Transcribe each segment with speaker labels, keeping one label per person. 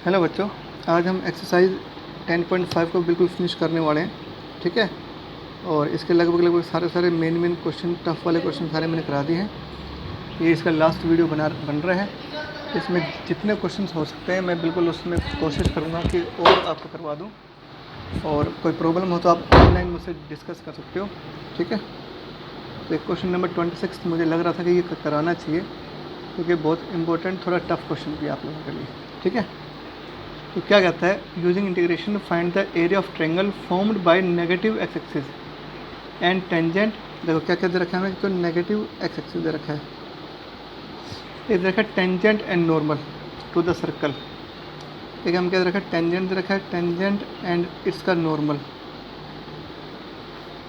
Speaker 1: Hello बच्चों, आज हम एक्सरसाइज 10.5 को बिल्कुल फिनिश करने वाले हैं। ठीक है, और इसके लगभग सारे मेन क्वेश्चन, टफ वाले क्वेश्चन सारे मैंने करा दिए हैं। ये इसका लास्ट वीडियो बन रहा है। इसमें जितने क्वेश्चन हो सकते हैं मैं बिल्कुल उसमें कोशिश करूँगा कि और आपको करवा दूँ, और कोई प्रॉब्लम हो तो आप ऑनलाइन मुझसे डिस्कस कर सकते हो। ठीक है, तो एक क्वेश्चन नंबर 26 मुझे लग रहा था कि ये कराना चाहिए, क्योंकि बहुत इंपॉर्टेंट, थोड़ा टफ क्वेश्चन भी आप लोगों के लिए। ठीक है, तो क्या कहता है, using integration find the area of triangle formed by negative x axis and tangent. देखो क्या क्या दे रखा है हमें, तो नेगेटिव एक्स एक्सिस दे रखा है, ये दे रखा है tangent and normal to the circle. एक हम क्या दे रखा है, टेंजेंट दे रखा है, टेंजेंट एंड इसका normal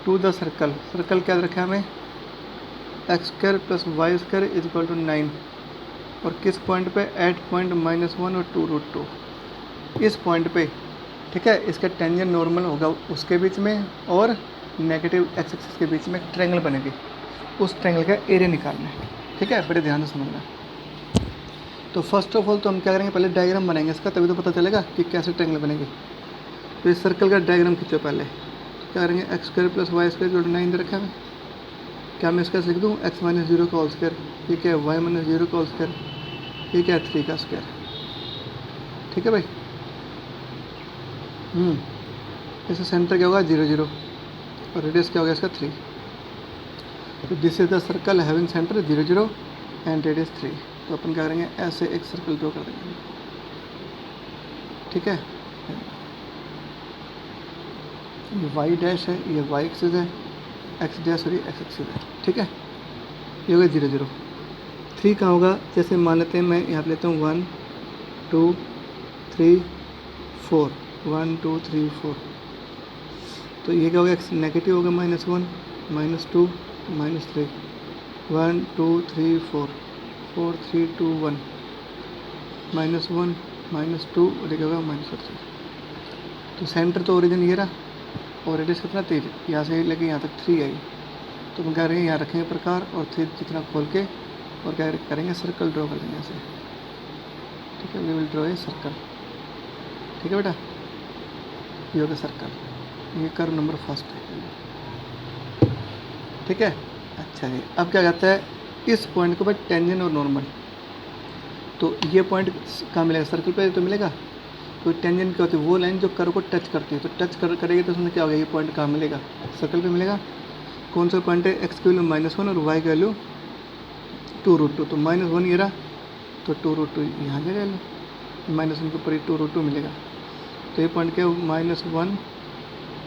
Speaker 1: to the circle. Circle क्या दे रखा है हमें, x square plus y square is equal to 9, और किस पॉइंट पे, एट पॉइंट -1 और 2√2 इस पॉइंट पे। ठीक है, इसका टेंजेंट नॉर्मल होगा उसके बीच में, और नेगेटिव एक्स एक्सिस के बीच में ट्रायंगल बनेगी, उस ट्रायंगल का एरिया निकालना है। ठीक है, बड़े ध्यान से समझना। तो फर्स्ट ऑफ ऑल तो हम क्या करेंगे, पहले डायग्राम बनाएंगे इसका, तभी तो पता चलेगा कि कैसे ट्रायंगल बनेगी। तो इस सर्कल का डायग्राम खींचो पहले। तो क्या करेंगे, x square plus y square जो 9 दे रखा है, क्या मैं इसका लिख दूँ, एक्स माइनस 0 का होल स्क्वायर, ठीक है, वाई माइनस 0 का होल स्क्वायर, ठीक है, 3 का स्क्वायर। ठीक है भाई, इसका सेंटर क्या होगा, 0 0, और रेडियस क्या होगा इसका 3। तो this is the circle having centre 0 0 and radius 3। तो अपन क्या करेंगे, ऐसे एक सर्कल ड्रॉ कर देंगे। ठीक है, ये वाई डैश है, ये वाई एक्सिस है, एक्स डैश और ये एक्स एक्सिस है। ठीक है, ये होगा 0 0। 3 कहाँ होगा, जैसे मान लेते हैं मैं यहाँ पर लेता हूँ 1 2 3 4, 1 2 3 4। तो ये क्या होगा, एक्स नेगेटिव होगा, -1 -2 -3, 1 2 3 4 4 3 2 1 -1 -2 और ये क्या होगा -3। तो सेंटर तो ओरिजिन ये रहा, और रेडियस कितना 3, यहाँ से लेके यहाँ तक 3 आई। तो हम कह रहे हैं यहाँ रखेंगे प्रकार, और 3 जितना खोल के, और क्या करेंगे, सर्कल ड्रॉ कर देंगे ऐसे। ठीक है, we will draw a circle. ठीक है बेटा, ये होगा सर्कल, ये कर्व नंबर फर्स्ट है। ठीक है, अच्छा जी, अब क्या कहता है, इस पॉइंट को भाई टेंजेंट और नॉर्मल। तो ये पॉइंट कहाँ मिलेगा, सर्कल पे तो मिलेगा। तो टेंजेंट क्या होती है, वो लाइन जो कर्व को टच करती है। तो टच करेगी तो उसमें क्या होगा, ये पॉइंट कहाँ मिलेगा, सर्कल पे मिलेगा। कौन सा पॉइंट है, एक्स की वैल्यू -1 और वाई की वैल्यू 2√2। तो -1 ये रहा, तो 2√2 यहाँ ले लो, -1 के ऊपर ही 2√2 मिलेगा। तो ये पॉइंट क्या है, -1,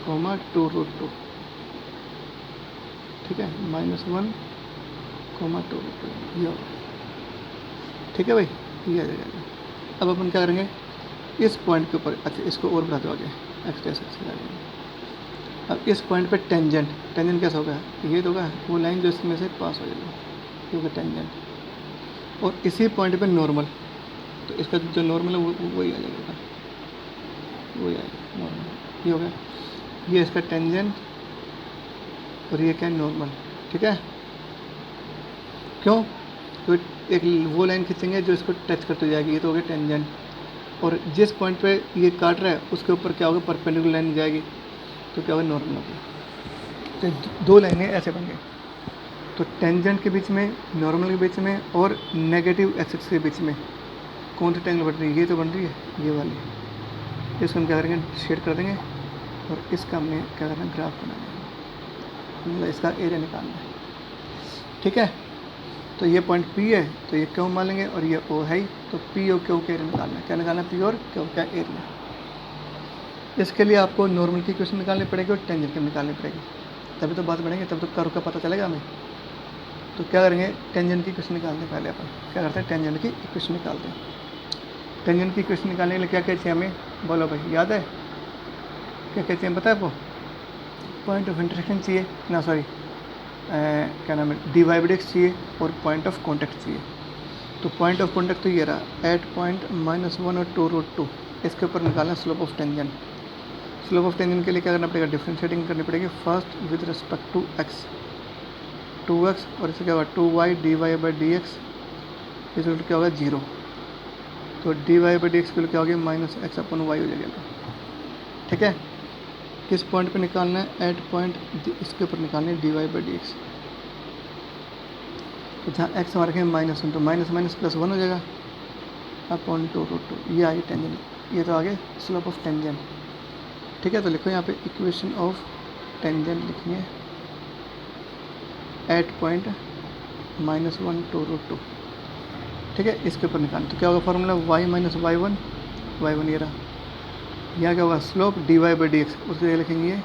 Speaker 1: 2√2। ठीक है, -1, 2√2 ये होगा। ठीक है भाई, ये आ जाएगा। अब अपन क्या करेंगे, इस पॉइंट के ऊपर, अच्छा इसको और बढ़ा दो आगे, एक्स डैश एक्स आ जाएगा। अब इस पॉइंट पे टेंजेंट कैसा होगा, ये तो होगा वो लाइन जो इसमें से पास हो जाएगी, ये होगा टेंजेंट। और इसी पॉइंट पे नॉर्मल, तो इसका जो नॉर्मल है वो वही आ जाएगा, वही आएगा नॉर्मल। ये हो गया, ये इसका टेंजेंट, और ये क्या है, नॉर्मल। ठीक है, क्यों, तो एक वो लाइन खींचेंगे जो इसको टच करते जाएगी, ये तो हो गया टेंजेंट। और जिस पॉइंट पे ये काट रहा है उसके ऊपर क्या होगा, परपेंडिकुलर लाइन जाएगी, तो क्या होगा, नॉर्मल होगा। तो दो लाइनें ऐसे बन गई। तो टेंजेंट के बीच में, नॉर्मल के बीच में, और नेगेटिव एक्सिस के बीच में कौन सी ट्रायंगल बन रही है, ये तो बन रही है, ये वाली। इसको हम क्या करेंगे, शेड कर देंगे, और इसका हमने क्या करना है, ग्राफ बनाना है, मतलब इसका एरिया निकालना है। ठीक है, तो ये पॉइंट P है, तो ये क्यों मान लेंगे, और ये O है, तो P और Q का एरिया निकालना है। क्या निकालना है, P और Q का एरिया। इसके लिए आपको नॉर्मल की इक्वेशन निकालनी पड़ेगी और टेंजेंट की निकालनी पड़ेगी, तभी तो बात बढ़ेंगे, तब तो कर्व का पता चलेगा हमें। तो क्या करेंगे, टेंजेंट की इक्वेशन निकालते हैं। पहले अपन क्या करते हैं, टेंजेंट की इक्वेशन निकालते हैं। टेंजेंट की इक्वेशन निकालने के लिए क्या क्या चाहिए हमें, बोलो भाई, याद है क्या क्या चाहिए, पता है आपको, पॉइंट ऑफ इंटरसेक्शन चाहिए ना, सॉरी क्या नाम है, dy/dx चाहिए, और पॉइंट ऑफ कॉन्टैक्ट चाहिए। तो पॉइंट ऑफ कॉन्टैक्ट तो ये रहा, एट पॉइंट -1 और 2√2, इसके ऊपर निकालना slope of tangent. Slope of tangent के लिए क्या करना पड़ेगा, डिफरेंशिएटिंग करनी पड़ेगी first with respect to x, 2x, और इससे क्या होगा 2y dy/dx, इस क्या होगा 0। तो d y by d x की वैल्यू क्या होगी, माइनस एक्स अपन वाई हो जाएगा। ठीक है, किस पॉइंट पे निकालना है, एट पॉइंट इसके ऊपर निकालना है d y by d x. तो जहाँ एक्स हमारे रखें -1, तो माइनस माइनस प्लस 1 हो जाएगा अपॉन 2√2। ये आगे टेंजेंट, ये तो आगे स्लोप ऑफ टेंजेंट। ठीक है, तो लिखो यहाँ पे इक्वेशन ऑफ टेंजेंट लिखिए एट पॉइंट -1 2√2। ठीक है, इसके ऊपर निकालना, तो क्या होगा formula y minus y1, y1 ये रहा। यहाँ क्या होगा slope dy by d x, उसके जगह लिखेंगे ये,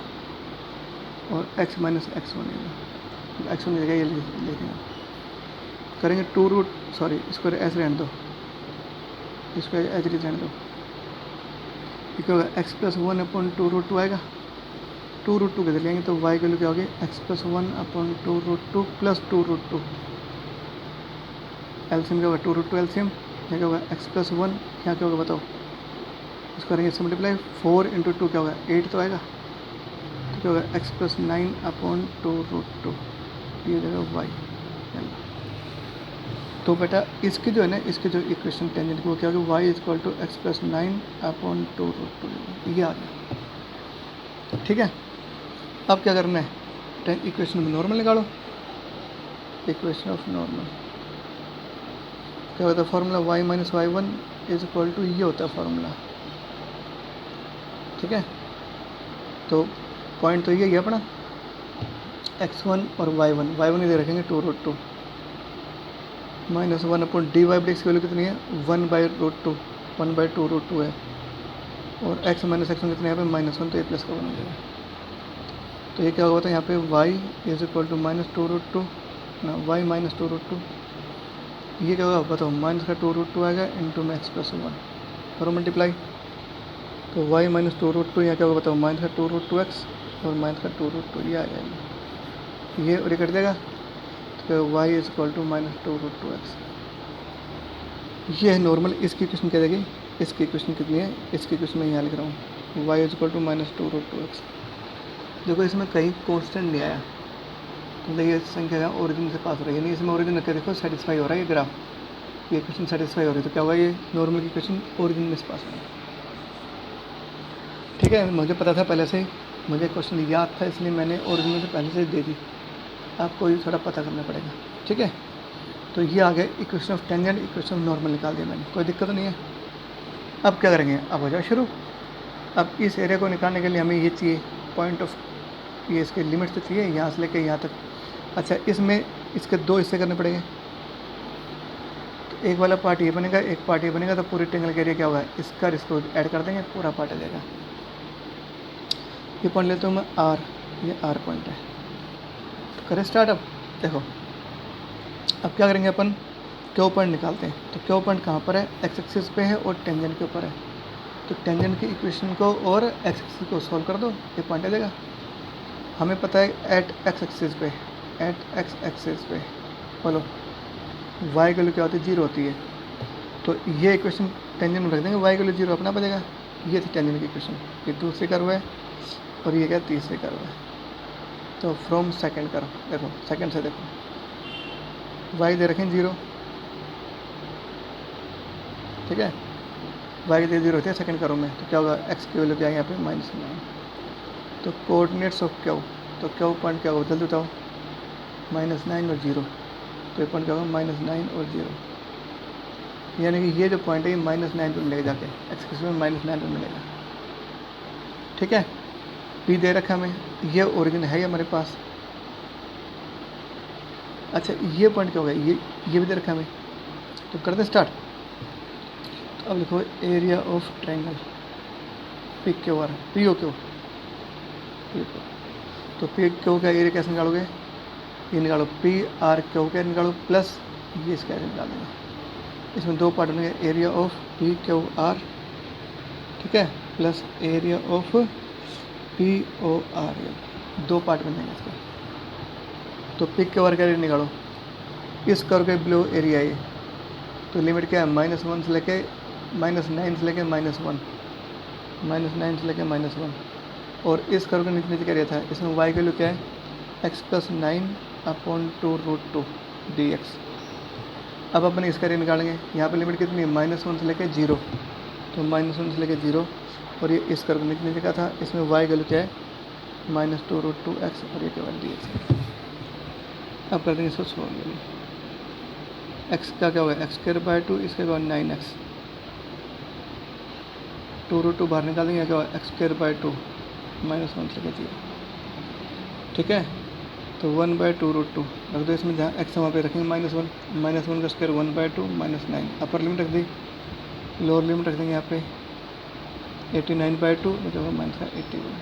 Speaker 1: और x माइनस x1 ये x1 की जगह ये लिखेंगे। करेंगे इसको ऐसे रहने दो, इसको एच डी रहने दो। ये क्या होगा x प्लस 1 अपॉन 2√2 आएगा, 2√2 किधर लेंगे तो y की वैल्यू क्या होगी, x प्लस 1 अपॉन 2√2 प्लस 2√2। एल्सियम क्या होगा 2√2 एल्सियम, यहाँ क्या होगा x प्लस 1, यहाँ क्या होगा बताओ, इसको करेंगे इससे मल्टीप्लाई, 4 इंटू 2 क्या होगा 8 तो आएगा, तो क्या होगा x प्लस 9 अपॉन 2√2, ये हो जाएगा y। तो बेटा इसकी जो है ना, इसकी जो इक्वेशन टेंजेंट की वो क्या होगी, y equal to x plus 9 upon 2√2, ये आ गया। ठीक है, अब क्या करना है, इक्वेशन में नॉर्मल निकालो, इक्वेशन ऑफ नॉर्मल क्या होता है, formula y minus y1 is equal to ये होता है फार्मूला। ठीक है, तो पॉइंट तो यही है अपना x1 और y1 इधर रखेंगे 2√2 minus 1 upon d y by x की वैल्यू कितनी है, 1/√2, 1/2√2 है, और x माइनस x1 कितने यहाँ पे -1, तो ये प्लस का 1 हो जाएगा। तो ये क्या होगा, यहाँ पे y इज इक्वल टू -2√2 ना, y माइनस 2√2, ये क्या होगा बताओ, माइनस का 2√2 आएगा इंटू में x प्लस 1, करो मल्टीप्लाई, तो y माइनस 2√2 यहाँ क्या होगा बताओ, माइनस का 2√2x और माइनस का 2√2 ये आ जाएगा, ये और ये कट जाएगा, तो y is equal to -2√2x। ये है नॉर्मल, इसकी इक्वेशन क्या देगी, इसकी इक्वेशन कितनी है, इसकी इक्वेशन मैं यहाँ लिख रहा हूँ y is equal to -2√2x। देखो इसमें कहीं कांस्टेंट नहीं आया, मतलब ये संख्या है ओरिजिन से पास हो रही है, नहीं इसमें ओरिजिन रखे, देखो सेटिस्फाई हो रहा है ये ग्राफ, ये इक्वेशन सेटिस्फाई हो रही है, तो क्या हुआ ये नॉर्मल की इक्वेशन ओरिजिन में से पास हो रही है। ठीक है, मुझे पता था पहले से ही, मुझे क्वेश्चन याद था, इसलिए मैंने ओरिजिन से पहले से दे दी, आपको ये थोड़ा पता करना पड़ेगा। ठीक है, तो ये आ गया equation of tangent, equation of normal निकाल दिया मैंने, कोई दिक्कत नहीं है। अब क्या करेंगे, अब हो जाए शुरू। अब इस एरिया को निकालने के लिए हमें ये चाहिए पॉइंट ऑफ, ये इसके लिमिट्स तो चाहिए यहाँ से लेकर यहाँ तक। अच्छा, इसमें इसके दो हिस्से करने पड़ेंगे, तो एक वाला पार्ट ये बनेगा, एक पार्ट ये बनेगा, तो पूरी ट्रायंगल का एरिया क्या होगा, इसका इसको ऐड कर देंगे, पूरा पार्ट आ जाएगा। ये पॉइंट लेता हूँ मैं R, ये R पॉइंट है, तो करें स्टार्ट। अब देखो, अब क्या करेंगे अपन, क्यू पॉइंट निकालते हैं। तो क्यू पॉइंट कहाँ पर है, एक्स एक्सिस पे है और टेंजेंट के ऊपर है, तो टेंजेंट की इक्वेशन को और एक्स एक्सिस को सॉल्व कर दो, ये पॉइंट आ जाएगा। हमें पता है एट एक्स एक्सिस पे, एट एक्स एक्सिस पे बोलो वाई की वैल्यू क्या होती है, 0 होती है, तो ये इक्वेशन टेंजेंट में रख देंगे, वाई की वैल्यू 0 अपना बचेगा। ये थी टेंजेंट की इक्वेशन, ये दूसरी कर्व है और ये क्या तीसरी कर्व है। तो फ्रॉम सेकंड कर्व, देखो सेकंड से देखो, वाई दे रखें 0, ठीक है, वाई की 0 होती है सेकंड कर्व में, तो क्या होगा, एक्स की वैल्यू क्या है यहाँ पे -9। तो कोऑर्डिनेट्स ऑफ क्यू, तो क्यू पॉइंट क्या होगा जल्दी बताओ, -9 और 0, तो ये पॉइंट क्या होगा -9 और 0, यानी कि ये जो पॉइंट है ये -9 पर मिलेगा, जाके एक्स में -9 पर मिलेगा। ठीक है, पी दे रखा हमें, ये ओरिजिन है हमारे पास। अच्छा, ये पॉइंट क्या होगा, ये भी दे रखा हमें, तो कर दें स्टार्ट। तो अब लिखो area of triangle P Q R, P O Q, तो पी क्यू का एरिया कैसे निकालोगे, ये निकालो पी आर क्यू का निकालो प्लस ये इसका एरिया निकाल देंगे। इसमें दो पार्ट बनेंगे, area of P Q R, ठीक है, plus area of P O R, दो पार्ट बन जाएंगे इसके। तो पी क्यू आर का एरिया निकालो, इस कर्व के बिलो एरिया ये, तो लिमिट क्या है -1 से लेके -9 से लेके -1, -9 से लेके -1, और इस कर्व के नीचे क्या एरिया था, इसमें वाई की वैल्यू क्या है, x + 9/2√2 dx। अब अपन इसका एरिया निकालेंगे। यहाँ पे लिमिट कितनी है, -1 से लेकर 0, तो -1 से लेकर 0, और ये इस कर्व में कितनी जगह था, इसमें y वैल्यू क्या है -2√2x, और ये केवल dx है। अब कर देंगे इसको सोल्व। x का क्या होगा x²/2, इसके बाद 9x, 2√2 बाहर निकाल देंगे, क्या होगा x²/2 -1 से लेकर 0, ठीक है। तो 1/2√2 रख दो इसमें, जहाँ x वहाँ पे रखेंगे -1, -1 का स्क्वायर 1/2 -9, अपर लिमिट रख दी, लोअर लिमिट रख देंगे यहाँ पे 89/2, मतलब माइनस का 81,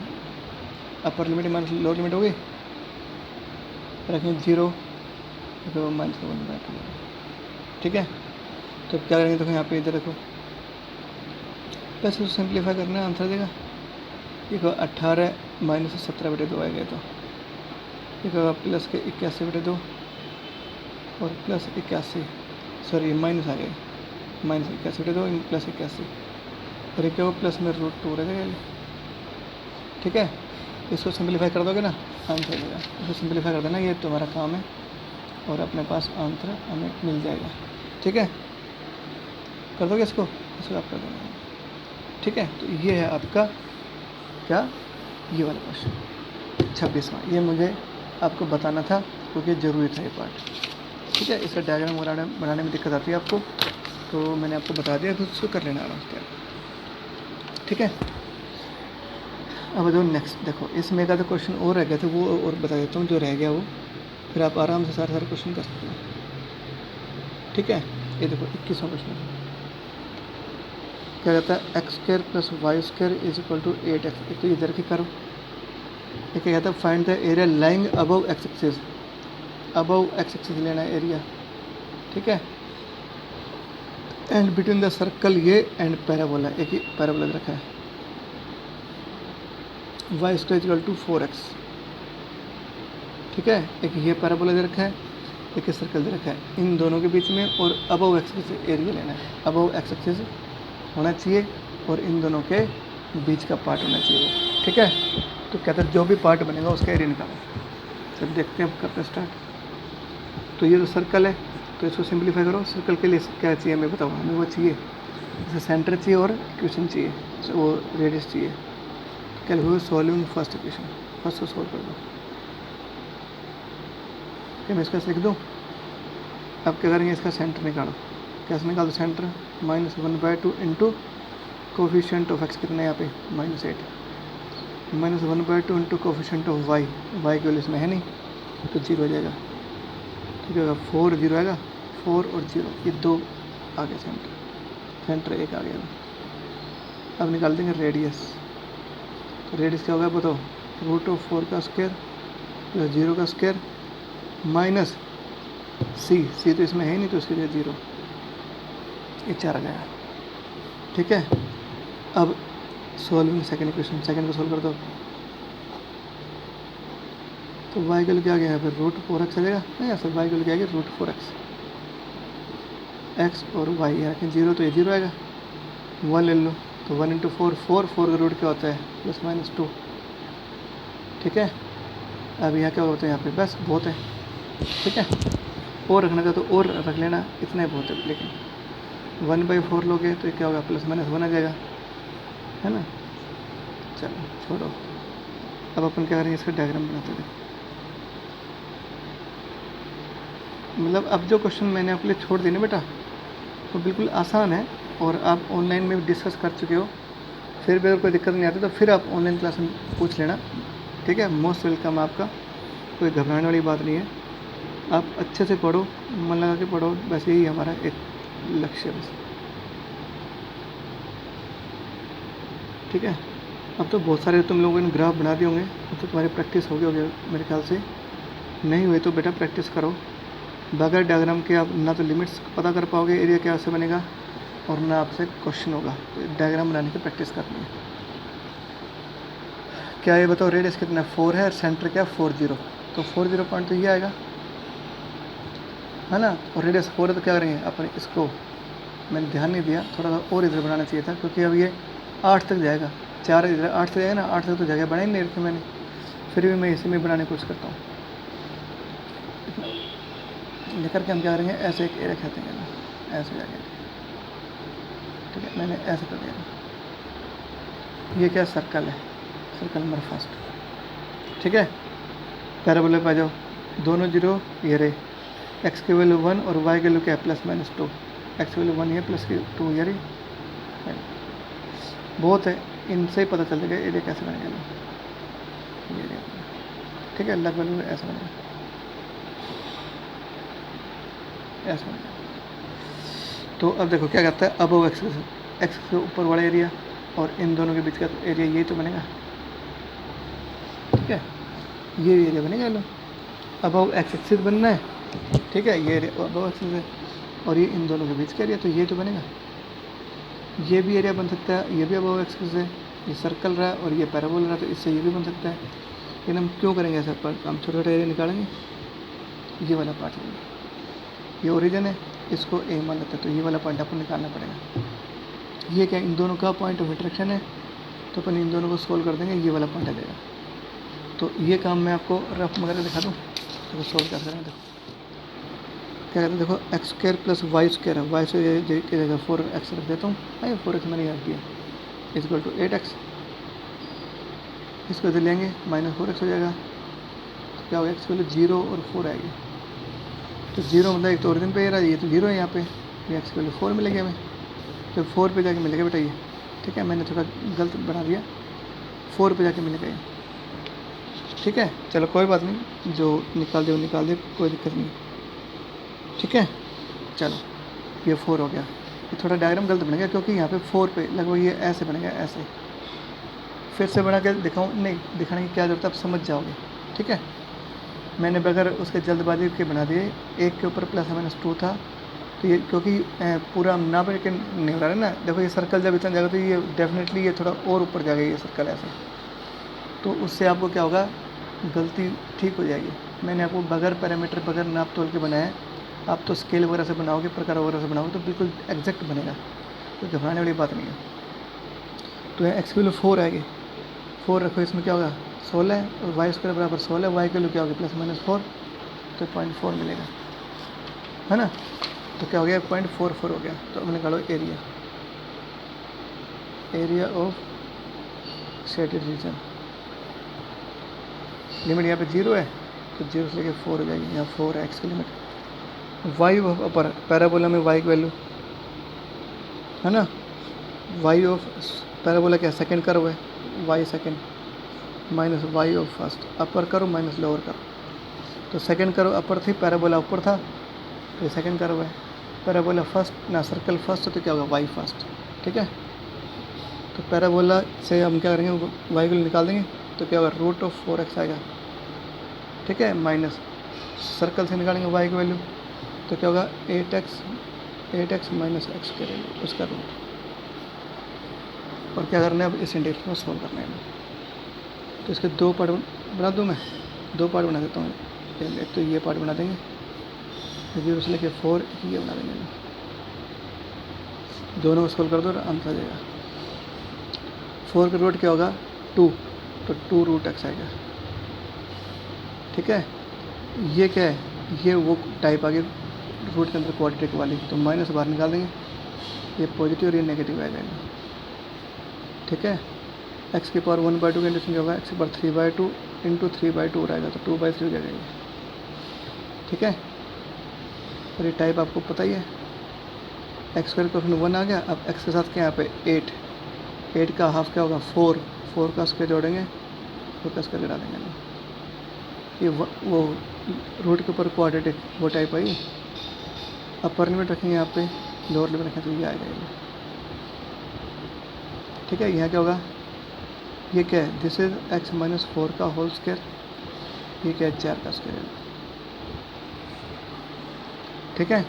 Speaker 1: upper limit minus lower limit हो गई, रखेंगे 0, तो -1/2, ठीक है। तो क्या करेंगे, देखो यहाँ पे इधर देखो, बस सिंप्लीफाई करना है, आंसर देगा, देखो 18 - 17/2 आएगा, तो एक होगा प्लस के 81/2 और प्लस 81, सॉरी माइनस आ गया, -81/2 प्लस 81, और एक होगा प्लस में √2 रहेगा, ठीक है। इसको सिंप्लीफाई कर दोगे ना, आंसर देगा। इसको सिंप्लीफाई कर देना, ये तुम्हारा काम है, और अपने पास आंसर हमें मिल जाएगा, ठीक है। कर दोगे इसको आप कर देना, ठीक है। तो ये है आपका क्या, ये वाला क्वेश्चन 26वां, ये मुझे आपको बताना था क्योंकि ज़रूरी था ये पार्ट, ठीक है। इसका डायग्राम बनाने में दिक्कत आती है आपको, तो मैंने आपको बता दिया, फिर उसको कर लेना आराम से, ठीक है। अब जो नेक्स्ट देखो, इसमें का तो क्वेश्चन और रह गया था, वो और बता देता हूँ जो रह गया वो, फिर आप आराम से सारे क्वेश्चन कर सकते हो, ठीक है। ये देखो 21वां क्वेश्चन क्या कहता है, x² + y² = 8x, एक तो इधर की करो, एक क्या कहता है find the area lying above x axis, above x axis लेना है एरिया, ठीक है। एंड बिटवीन द सर्कल ये एंड पैराबोला, एक ही पैराबोला रखा है, y² = 4x, ठीक है। एक ये पैराबोला दे रखा है, एक सर्कल दे रखा है, इन दोनों के बीच में और अबव x एक्सिस एरिया लेना है, अबव x एक्सिस होना चाहिए और इन दोनों के बीच का पार्ट होना चाहिए, ठीक है। तो कहते हैं जो भी पार्ट बनेगा उसका एरिया निकालो। जब देखते हैं करते स्टार्ट। तो ये जो सर्कल है, तो इसको सिंप्लीफाई करो। सर्कल के लिए क्या चाहिए हमें बताओ, हमें वो चाहिए, जैसे सेंटर चाहिए और इक्वेशन चाहिए, वो रेडियस चाहिए। Calculate solving first equation, first को सॉल्व कर दो। क्या मैं इसका लिख दूँ, अब क्या करेंगे, इसका सेंटर निकालो। कैसे निकाल दो centre, -1/2 into coefficient of x कितना है यहाँ पे -8, -1/2 into coefficient of y, y की वैल्यू इसमें है नहीं तो 0 हो जाएगा, ठीक है। 4 0 आएगा, 4 और 0 ये 2 आ गए, सेंटर 1 आ गया। अब निकाल देंगे रेडियस, तो रेडियस क्या होगा बताओ, √4 का स्क्वायर प्लस 0 का स्क्वायर माइनस c तो इसमें है ही नहीं तो इसके लिए 0, ये 4 आ गया, ठीक है। अब सॉल्विंग सेकंड इक्वेशन, सेकंड को सॉल्व कर दो, तो y का क्या आ गया यहाँ पे √4x आ जाएगा, नहीं ऐसा y का क्या आ गया √4x, x और y यहाँ रखें 0 तो ये 0 आएगा, 1 ले लो तो 1 × 4, 4 का रूट क्या होता है +-2, ठीक है। अब यहाँ क्या होता है यहाँ पे बस बहुत है, ठीक है। और रखना था तो और रख लेना, इतना ही बहुत है, लेकिन 1/4 लोगे तो क्या होगा +-1 आ जाएगा, है ना। चलो छोड़ो, अब अपन क्या करेंगे, इसका डायग्राम बनाते हैं। मतलब अब जो क्वेश्चन मैंने आपके लिए छोड़ दिए ना बेटा, तो बिल्कुल आसान है और आप ऑनलाइन में भी डिस्कस कर चुके हो। फिर भी अगर कोई दिक्कत नहीं आती तो फिर आप ऑनलाइन क्लास में पूछ लेना, ठीक है। मोस्ट वेलकम आपका, कोई घबराने वाली बात नहीं है। आप अच्छे से पढ़ो, मन लगा के पढ़ो, बस यही हमारा एक लक्ष्य है बस, ठीक है। अब तो बहुत सारे तुम लोगों ने ग्राफ बना दिए होंगे, अब तो तुम्हारी प्रैक्टिस हो गई होगी मेरे ख्याल से। नहीं हुई तो बेटा प्रैक्टिस करो, बगैर डायग्राम के आप ना तो लिमिट्स पता कर पाओगे, एरिया क्या से बनेगा, और ना आपसे क्वेश्चन होगा। तो डायग्राम बनाने की प्रैक्टिस करनी है। क्या ये बताओ, रेडियस कितना 4 है और सेंटर क्या 4 0, तो 4 0 पॉइंट तो ये आएगा, है ना। और रेडियस 4 है तो क्या करेंगे अपन इसको, मैंने ध्यान नहीं दिया, थोड़ा सा और इधर बनाना चाहिए था, क्योंकि अब ये 8 तक जाएगा, 4 इधर 8 तक जाएगा ना, 8 तक तो जगह बना ही नहीं रखी मैंने, फिर भी मैं इसी में बनाने की कोशिश करता हूँ। लेकर के हम क्या करेंगे, ऐसे एक एरिया खेलते हैं ना, ऐसे जाके, ठीक है, मैंने ऐसे कर दिया। ये क्या सर्कल है, सर्कल नंबर फर्स्ट, ठीक है। पैराबोला पे आ जाओ, दोनों जीरो ये रहे, एक्स की वैल्यू 1 और वाई की वैल्यू क्या है +-2, एक्स की वैल्यू 1 ये +2 ये रही, बहुत है, इनसे ही पता चल जाएगा एरिया कैसे बनेगा, ये एरिया, ठीक है। लगभग ऐसा बनेगा, ऐसा बनेगा। तो अब देखो क्या कहता है, अबव एक्स के ऊपर वाला एरिया और इन दोनों के बीच का एरिया यही तो बनेगा, ठीक है, ये एरिया बनेगा। लो अबव एक्स एक्सिस बनना है, ठीक है, ये एरिया अबव एक्सिस है और ये इन दोनों के बीच का एरिया, तो ये तो बनेगा। ये भी एरिया बन सकता है, ये भी अबव एक्सिस है, ये सर्कल रहा है और ये पैराबोला रहा है, तो इससे ये भी बन सकता है। लेकिन हम क्यों करेंगे ऐसा, पर हम छोटे छोटे एरिया निकालेंगे, ये वाला पार्ट लेंगे, ये ओरिजिन है, इसको ए मान लेते हैं, तो ये वाला पॉइंट आपको निकालना पड़ेगा। ये क्या, इन दोनों का पॉइंट ऑफ इंटरेक्शन है, तो अपन इन दोनों को सोल्व कर देंगे, ये वाला पॉइंट आ जाएगा। तो ये काम मैं आपको रफ वगैरह दिखा दूँ, तो सोल्व कर सकते हैं। देखो क्या कहते हैं, देखो x² + y² है, y से की जगह 4x रख देता हूँ, 4x मैंने याद किया, इक्वल टू 8x, इसको इधर लेंगे -4x हो जाएगा, तो क्या होगा, x की वैल्यू 0 और 4 आएगी, तो 0 मतलब एक तो ओरिजिन पे रहा है, ये तो 0 है यहाँ पे, ये x की वैल्यू 4 मिलेगी हमें, तो 4 पे जाके मिलेगा बेटा ये, ठीक है, मैंने थोड़ा गलत बना दिया, 4 पे जाके मिलेगा ये, ठीक है। चलो कोई बात नहीं, जो निकाल दे वो निकाल दे, कोई दिक्कत नहीं, ठीक है। चलो ये 4 हो गया, ये थोड़ा डायग्राम गलत बनेगा क्योंकि यहाँ पे 4 पे लगभग ये ऐसे बनेगा, ऐसे, फिर से बना के दिखाऊँ, नहीं दिखाने की क्या ज़रूरत है, आप समझ जाओगे, ठीक है। मैंने बगैर उसके जल्दबाजी के बना दिए, एक के ऊपर +-2 था, तो ये क्योंकि पूरा नाप के नहीं बना रहे ना, देखो ये सर्कल जब इतना जाएगा तो ये डेफिनेटली ये थोड़ा और ऊपर जाएगा, ये सर्कल ऐसे, तो उससे आपको क्या होगा, गलती ठीक हो जाएगी। मैंने आपको बगैर पैरामीटर, बगैर नाप तोल के बनाया है, आप तो स्केल वगैरह से बनाओगे, प्रकार वगैरह से बनाओगे तो बिल्कुल एग्जैक्ट बनेगा, तो घबराने वाली बात नहीं है। तो एक्स की वैल्यू 4 आएगी, 4 रखो, इसमें क्या होगा 16 और y² बराबर 16, y की वैल्यू क्या होगी +-4, तो 0.4 मिलेगा, है ना। तो क्या हो गया, 0.44 हो गया। तो अब निकालो area, area of shaded region, limit यहाँ पे 0 है, तो 0 से लेके 4 हो जाएगी, यहाँ 4 है एक्स की limit. Y of upper parabola में वाई की वैल्यू है ना, वाई ऑफ पैराबोला क्या सेकंड कर्व है, y second minus y of first, upper curve minus lower curve, तो सेकंड कर्व अपर थी, पैराबोला ऊपर था, तो ये सेकंड कर्व है, पैराबोला फर्स्ट ना सर्कल फर्स्ट, तो क्या होगा वाई फर्स्ट, ठीक है। तो पैराबोला से हम क्या करेंगे, वाई को निकाल देंगे, तो क्या होगा √4x आएगा, ठीक है, माइनस सर्कल से निकालेंगे वाई की वैल्यू, तो क्या होगा 8x माइनस x के वैल्यू, उसका रूट, और क्या करना है, अब इस इंटीग्रल को सोल्व करना है। तो इसके 2 पार्ट बना दूँ, मैं 2 पार्ट बना देता हूँ, एक तो ये पार्ट बना देंगे, 0 से लेके 4 ये बना देंगे, दोनों को सोल्व कर दो और आंसर आ जाएगा। 4 का रूट क्या होगा 2, तो 2√x आएगा, ठीक है। ये क्या है, ये वो टाइप आ गई रूट के अंदर क्वाड्रेटिक वाली, तो माइनस बाहर निकाल देंगे, ये पॉजिटिव और ये नेगेटिव आ जाएगा, ठीक है। x की पावर 1/2 का इंटीग्रेशन क्या होगा, x की पावर 3/2 इंटू 3/2 रहेगा, तो 2/3 हो जाएगा ये, ठीक है। और ये टाइप आपको पता ही है, x² को 1 आ गया, अब x के साथ क्या यहाँ पे 8 का हाफ क्या होगा 4 का स्क्वायर जोड़ेंगे, 4 का स्क्वायर गिरा देंगे, ये वो रूट के ऊपर क्वाड्रेटिक वो टाइप आई। अपर लिमिट रखेंगे यहाँ पे, लोअर लिमिट रखेंगे, तो ये आएगा ये, ठीक है। यहाँ क्या होगा, ये क्या है, दिस इज x - 4 का होल स्क्वायर, ये क्या है 4 का स्क्वायर, ठीक है।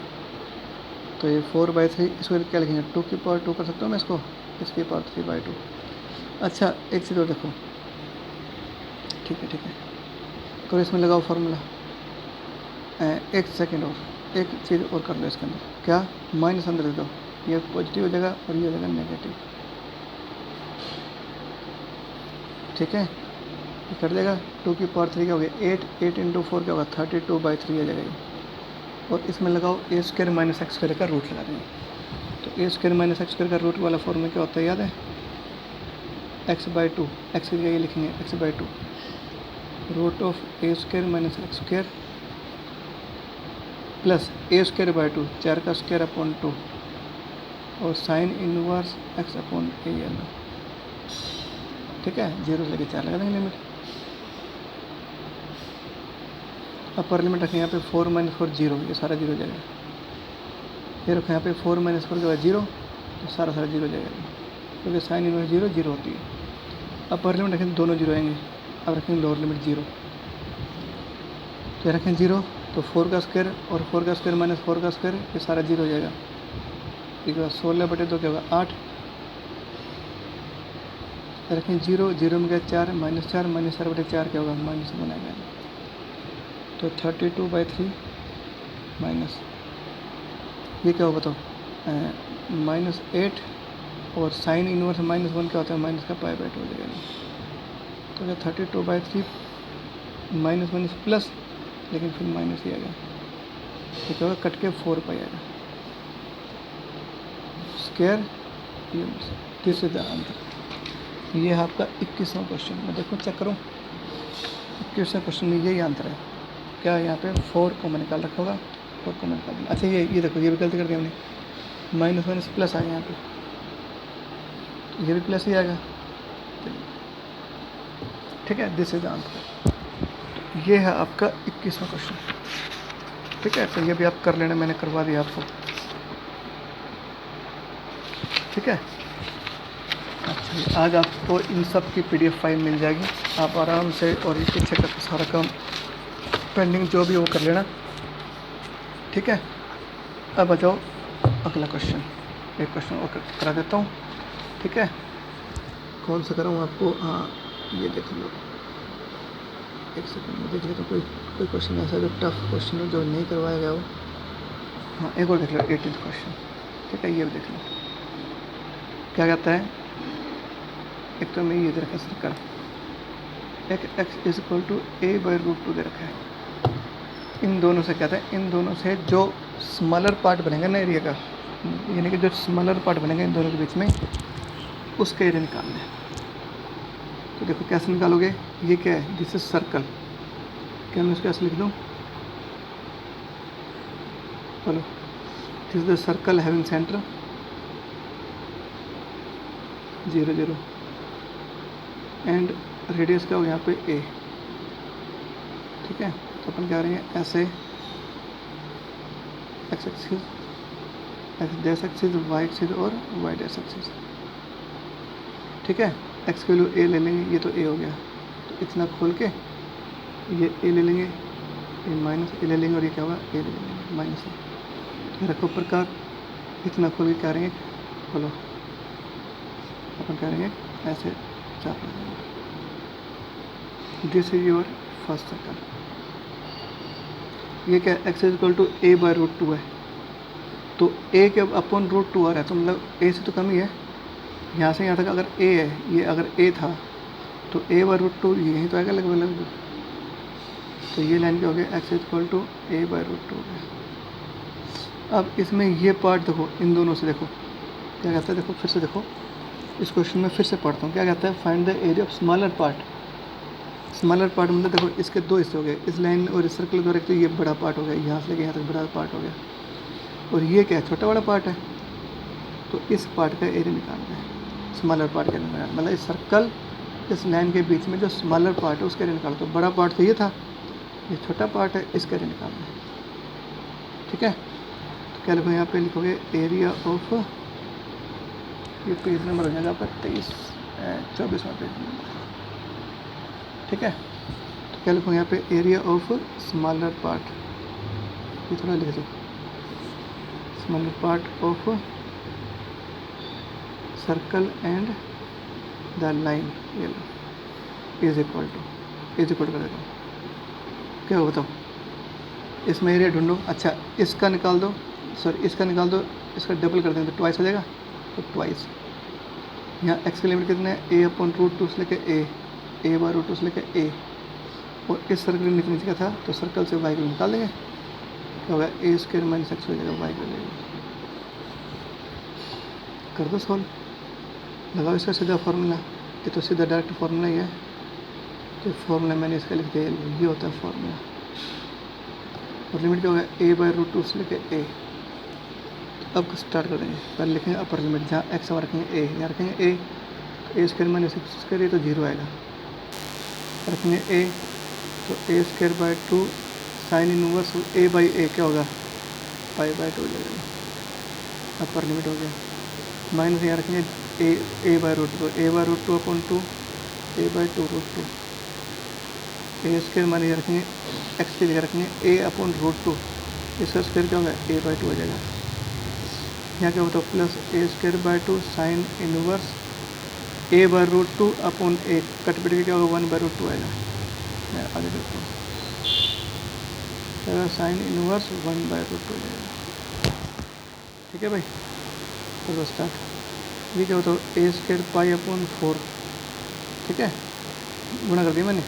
Speaker 1: तो ये 4/3, इसको क्या लिखेंगे 2 की पावर 2 कर सकता हूँ मैं इसको, इसकी पावर 3/2। अच्छा एक चीज़ और देखो, ठीक है, तो इसमें लगाओ फार्मूला, एक सेकेंड और एक चीज़ और कर लो इसके अंदर, क्या माइनस अंदर दे दो, ये पॉजिटिव हो जाएगा और ये हो जाएगा नेगेटिव, ठीक है। ये कर देगा 2 की पावर 3 क्या हो गया 8 इंटू 4 क्या होगा 32/3 आ जाएगा, और इसमें लगाओ ए स्क्वायर माइनस एक्स स्क्वायर का रूट लगा देंगे। तो a square minus x square का रूट वाला फॉर्मूला क्या होता है याद है? x/2, एक्स की जगह ये लिखेंगे x/2 root of a square minus x square plus a square by 2, 4 का स्क्वायर अपॉन 2 और sine inverse x upon a एल। ठीक है, 0 से लेकर 4 लगा देंगे लिमिट। अपर लिमिट रखें यहाँ पे 4 - 4 0, ये सारा 0 हो जाएगा। फिर रखें यहाँ पे 4 - 4 के बाद 0, तो सारा 0 हो जाएगा, क्योंकि साइन इनवर्स 0 0 होती है। अपर लिमिट रखें दोनों 0 आएंगे। अब रखेंगे लोअर लिमिट 0, तो रखें 0, तो 4 का स्क्वायर और 4 का स्क्वायर माइनस 4 का स्क्वायर, ये सारा 0 हो जाएगा। एक बार 16/2 क्या होगा 8, रखें 0, 0 में गया 4 -4 -4/4 क्या होगा -1 आएगा। तो 32/3 माइनस ये क्या होगा, बताओ -8 और साइन इनवर्स -1 क्या होता है, माइनस का π/2 हो जाएगा। तो क्या 32/3 -1 प्लस, लेकिन फिर माइनस ही आएगा, तो क्या होगा कट के 4π आएगा स्क्वायर। ये तीसरे का आंसर। ये है आपका 21वां क्वेश्चन। मैं देखो चेक करूँ, 21वें क्वेश्चन में यही आंसर है। क्या यहाँ पे 4 कॉमन निकाल रखा होगा, 4 कॉमन निकाल दिया। अच्छा ये देखो, ये भी गलती कर दिया हमने, -1 प्लस आएगा यहाँ पे, तो ये भी प्लस ही आएगा। ठीक है, दिस इज आंसर। ये है आपका 21वां क्वेश्चन। ठीक है, तो ये भी आप कर लेना, मैंने करवा दिया आपको। ठीक है, अच्छा आज आपको इन सब की PDF फाइल मिल जाएगी, आप आराम से और ये पीछे का सारा काम पेंडिंग जो भी वो कर लेना। ठीक है, अब आ जाओ अगला क्वेश्चन। एक क्वेश्चन और करा देता हूँ। ठीक है, कौन सा कराऊँ आपको? हाँ ये देख लो, एक सेकंड में देख लेते तो कोई क्वेश्चन ऐसा जो टफ क्वेश्चन हो जो नहीं करवाया गया हो। हाँ एक और देख लो, 18th क्वेश्चन। ठीक है, ये भी देख लो क्या कहता है। एक तो मैं ये दे रखा सर्कल, एक x = a/√2 दे रखा है। इन दोनों से कहता है, इन दोनों से जो स्मॉलर पार्ट बनेगा ना एरिया का, यानी कि जो स्मॉलर पार्ट बनेगा इन दोनों के बीच में, उसका एरिया निकालना है। तो देखो कैसे निकालोगे, ये क्या है, दिस इज सर्कल। क्या मैं इसको ऐसे लिख दूँ, बोलो, this is the circle having centre 0 0 and radius का हो यहाँ पे a। ठीक है, तो अपन क्या करेंगे, ऐसे x axis, x axis, y axis और y एक्सिस। ठीक है, x की वैल्यू a ले लेंगे, ये तो a हो गया, तो इतना खोल के ये a ले लेंगे, ये माइनस a ले लेंगे और ये क्या होगा a ले लेंगे माइनस a। रखो प्रकार, इतना खोल के क्या करेंगे, खोलो, अपन करेंगे ऐसे चाप लगाएंगे। This is your first circle. ये क्या x = a/√2 है, तो a के अपॉन √2 आ रहा है, तो मतलब a से तो कम ही है। यहाँ से यहाँ तक अगर a है, ये अगर a था तो a/√2 यहीं तो आएगा लगभग। तो ये लाइन क्या हो गया, x = a/√2 है। अब इसमें ये पार्ट देखो, इन दोनों से देखो क्या कहता है, देखो फिर से देखो, इस क्वेश्चन में फिर से पढ़ता हूँ। क्या कहता है, find the area of smaller part. Smaller part मतलब देखो इसके दो हिस्से हो गए, इस लाइन और इस सर्कल द्वारा। तो ये बड़ा पार्ट हो गया, यहाँ से लेके यहाँ तक बड़ा पार्ट हो गया, और ये क्या है, छोटा बड़ा पार्ट है। तो इस पार्ट का एरिया निकालना है, स्मॉलर पार्ट का एरिया, मतलब इस सर्कल इस लाइन के बीच में जो स्मॉलर पार्ट है उसका एरिया निकालो। तो बड़ा पार्ट तो ये था, ये छोटा पार्ट है, इसका एरिया निकालना है। ठीक है, तो क्या लिखो यहाँ पे, लिखोगे एरिया ऑफ, ये पेज नंबर हो जाएगा आपका 24वां पेज नंबर। ठीक है, तो क्या लिखो यहाँ पे, एरिया ऑफ स्मॉलर पार्ट, ये थोड़ा लिख दो, smaller part of circle and the line is equal to कर देता हूँ। क्या हो बताओ, इसमें एरिया ढूंढो। अच्छा इसका निकाल दो, सॉरी इसका निकाल दो, इसका डबल कर देंगे तो ट्वाइस हो जाएगा। तो ट्वाइस, यहाँ x की लिमिट कितने है, a/√2 से लेके a/√2 से लेके a, और इस सर्कल के नीचे क्या था, तो सर्कल से y की निकाल देंगे। क्या होगा ए स्क्वायर माइनस एक्स हो जाएगा वाई का वैल्यू। कर दो सॉल्व, लगाओ इसका सीधा फार्मूला, ये तो सीधा डायरेक्ट फार्मूला ही है, तो फार्मूला मैंने इसका लिख दिया, ये होता है फार्मूला। और लिमिट क्या होगा ए बाई रूट टू से लेके ए। अब स्टार्ट कर देंगे, पहले लिखेंगे अपर लिमिट, जहाँ एक्स हम रखेंगे ए, यहाँ रखेंगे ए, तो a square minus x square, तो जीरो आएगा। रखेंगे ए, तो a square by two sine inverse a by a क्या होगा पाई बाई टू हो जाएगा, अपर लिमिट हो गया। माइनस यहाँ रखेंगे a by root two, a by root two upon two, a by two root two, a square minus यहाँ रखेंगे एक्स की जगह रखेंगे ए अपॉन रूट टू, इसका स्क्वायर क्या होगा ए बाई टू हो जाएगा। यहाँ क्या होता है plus a square by two sine inverse a by root two upon a, कट पिट के क्या होगा वन बाई रूट टू आएगा। मैं आगे करता हूँ, sine inverse one by root two हो जाएगा। ठीक है भाई, तो स्टार्ट। ये क्या होता है a square pi upon four, ठीक है, गुणा कर दिया मैंने,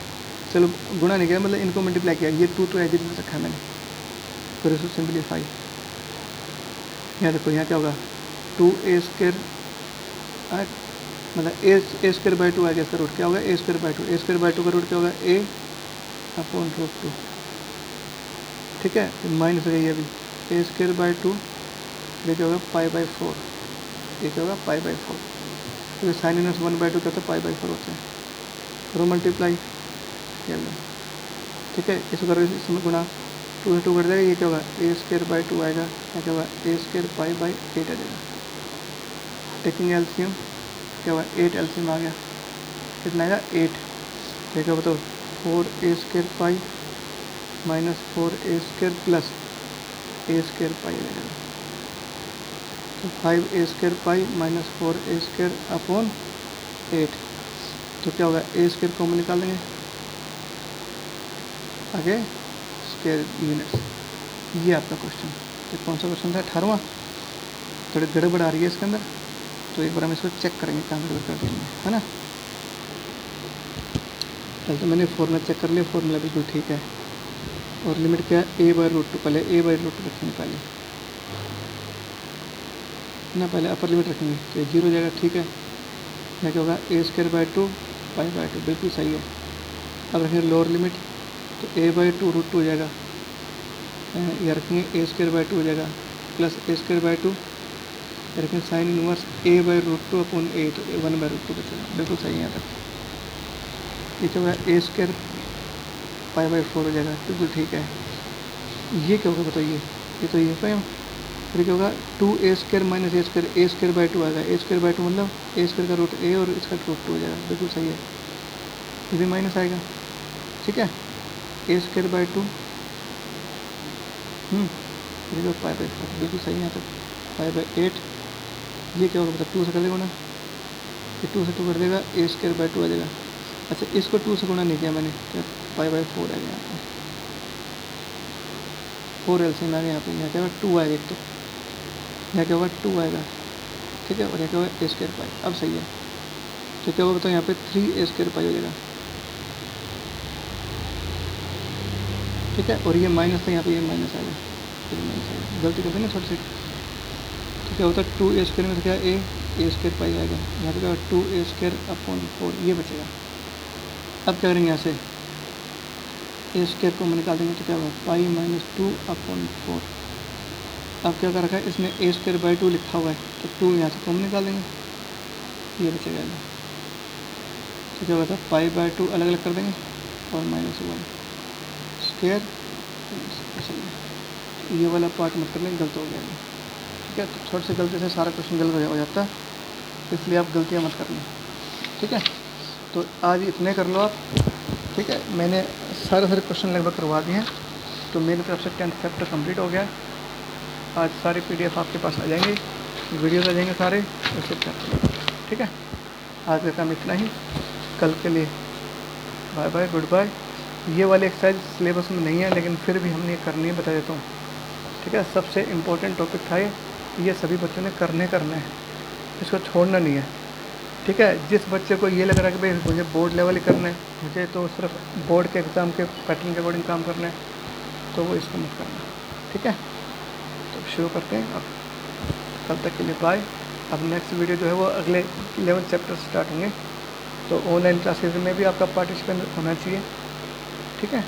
Speaker 1: चलो गुणा नहीं किया, मतलब इनको मल्टीप्लाई किया, ये टू तो एज रखा है मैंने, फिर इसको सिंपलीफाई। यहाँ देखो यहाँ क्या होगा टू ए स्क्वायर, मतलब ए स्क्वायर बाई टू आ गया, इसका रूट क्या होगा a square by two, a square by two का रूट क्या होगा ए अपॉन रूट टू, ठीक है, फिर माइनस रही है अभी ए स्क्वायर बाई टू, ये क्या होगा पाई बाई फोर, ये क्या होगा पाई बाई फोर, तो sign inverse one by two क्या होता है पाई बाई फोर होता है, करो मल्टीप्लाई, ठीक है, इसको करो इसमें गुणा, टू से टू कट जाएगा, ये क्या होगा ए स्क्वायर बाई टू आएगा, या क्या होगा a square pi by eight आ जाएगा। टेकिंग एलसीएम क्या होगा एट एलसीएम आ गया, कितना आएगा एट, तो क्या बताओ four A square pi minus four A square plus a square pi आ जाएगा, तो फाइव ए स्क्वायर पाई माइनस फोर ए स्क्वायर अपॉन एट, तो क्या होगा ए स्क्वायर कॉमन निकाल देंगे, आगे स्क्वायर यूनिट्स। ये आपका क्वेश्चन, तो कौन सा क्वेश्चन था 18वां, थोड़ी गड़बड़ आ रही है इसके अंदर, तो एक बार हम इसको चेक करेंगे कहाँ गड़बड़ कर देंगे, है ना। चल तो मैंने फॉर्मूला चेक कर लिया, फॉर्मूला बिल्कुल ठीक है, और लिमिट क्या है ए बाई रूट टू, पहले ए बाई रूट टू रखेंगे पहले ना, पहले अपर लिमिट रखेंगे तो ये जीरो हो जाएगा, ठीक है। यहाँ क्या होगा a square by two pi by two, बिल्कुल सही है। अब रखेंगे लोअर लिमिट, तो a by two root two हो जाएगा, या रखेंगे ए स्क्वायर बाई टू हो जाएगा plus a square by two, रखेंगे sine inverse a by root two upon a, तो वन बाई रूट टू बचेगा, बिल्कुल सही है यहाँ तक। ये क्या होगा a square pi by four हो जाएगा, बिल्कुल ठीक है। ये क्या होगा बताइए, ये तो ये है, फिर क्या होगा two a square minus a square by two आएगा, ए स्क्वायर बाई टू मतलब ए स्क्वायर का रूट ए और इसका रूट टू हो जाएगा, बिल्कुल सही है। ये भी माइनस आएगा, ठीक है, a square by two pi by four, बिल्कुल सही है यहाँ तक, पाई बाई एट। ये क्या होगा मतलब टू से कर देगा ना, ये टू से टू कर देगा, ए स्क्वायर बाई टू आ जाएगा। अच्छा इसको टू से गुणा नहीं किया मैंने, क्या पाई बाई फोर आएगा यहाँ पर, फोर एलसीएम आ गया यहाँ पे, यहाँ क्या होगा टू आएगा एक, तो यहाँ क्या होगा टू आएगा, ठीक है, और यहाँ क्या होगा ए स्क्वायर पाई, अब सही है। तो क्या होगा बताओ यहाँ पे थ्री ए स्क्वायर पाई हो जाएगा, ठीक है, और ये माइनस था यहाँ पे, ये माइनस आएगा, फिर माइनस आएगा, गलती कर देना छोटी सी। तो क्या होता है टू ए स्क्वायर में से क्या ए स्क्वायर पाई आएगा, यहाँ पे क्या होगा two a square upon four, ये बचेगा। अब क्या करेंगे यहाँ से ए स्क्वायर को हम निकाल देंगे, तो क्या होगा pi minus two upon four. अब क्या कर रखा है इसमें ए स्क्वायर बाई टू लिखा हुआ है, तो टू यहाँ से कॉमन निकाल देंगे, ये बचेगा। तो क्या होगा पाई बाई टू अलग अलग कर देंगे और माइनस वन स्क्वायर, ये वाला पार्ट मत करने, गलत हो गया, ठीक है। तो छोटे से गलती से सारा क्वेश्चन गलत हो जाता है, इसलिए आप गलतियाँ मत करना, ठीक है। तो आज इतने कर लो आप, ठीक है। मैंने सारे क्वेश्चन लगभग करवा दिए हैं, तो मेरी तरफ से 10th चैप्टर कंप्लीट हो गया है। आज सारे PDF आपके पास आ जाएंगे, वीडियोस आ जाएंगे सारे, उससे चैप्टर, ठीक है। आज का काम इतना ही, कल के लिए बाय बाय, गुड बाय। ये वाली एक्सरसाइज सिलेबस में नहीं है, लेकिन फिर भी हमने ये करनी है, बता देता हूँ, ठीक है। सबसे इम्पोर्टेंट टॉपिक था ये सभी बच्चों ने करना है, इसको छोड़ना नहीं है, ठीक है। जिस बच्चे को ये लग रहा है कि भाई मुझे बोर्ड लेवल ही करना है, मुझे तो सिर्फ बोर्ड के एग्ज़ाम के पैटर्न के अकॉर्डिंग काम करना है, तो वो इसको मत करना। ठीक है, तो शुरू करते हैं। अब कल तक के लिए बाय। अब नेक्स्ट वीडियो जो है वो अगले 11 चैप्टर स्टार्ट होंगे, तो ऑनलाइन क्लासेज में भी आपका पार्टिसिपेंट होना चाहिए। ठीक है।